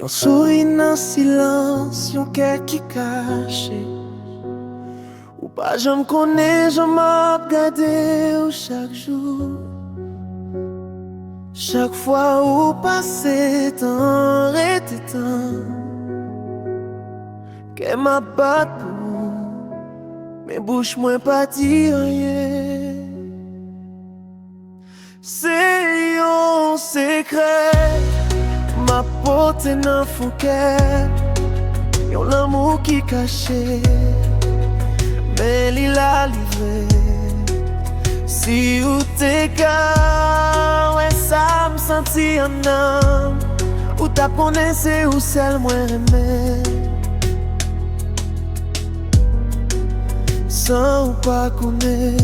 souri nan silans, yon kèk ki kache. Ou pa jam konen, jam ap gade ou chak jou. Chaque fois où passe temps, rete temps, que ma batte pour, mais bouche moins pas dire rien. C'est un secret, ma porte dans fond cœur, yon l'amour qui caché, mais il a livré. Si ou te ka, ouais ça me senti en âme, ou ta connaissé ou celle moins aimée. Sans ou pas connaître.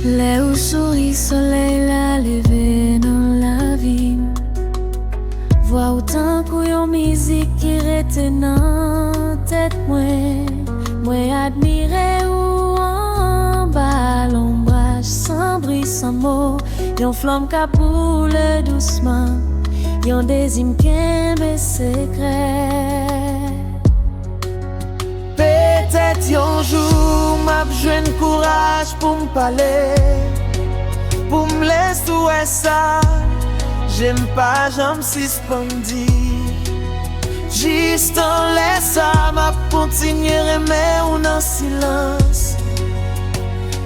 Les où sourit soleil la levé dans la vie. Vois autant qu'on musique qui retenant tête moi admirer ou en bas l'ombrage sans bruit sans mot. Yon flamme qui boule doucement, yon désir qu'aime secret. Peut-être un jour m'a besoin de courage pour me parler, pour me laisser ouais ça. J'aime pas, j'aime suspendi. Juste en laisse m'a continuer mais on en silence.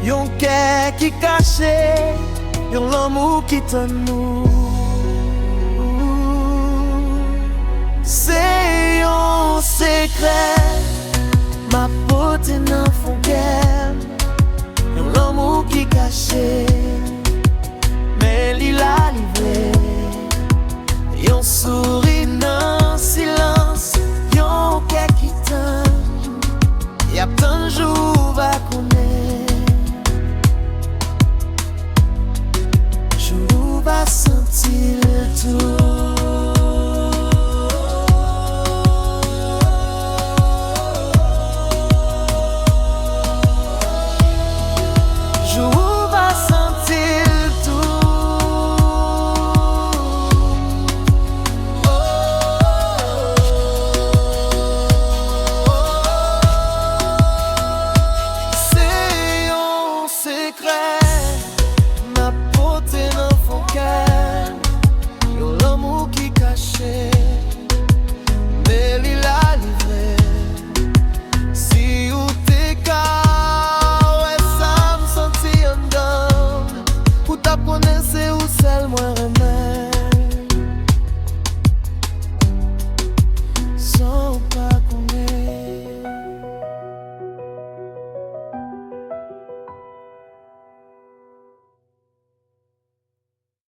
Yon cœur qui caché, yon l'amour qui t'en nous. C'est un secret, ma pote dans fond cœur, yon l'amour qui caché.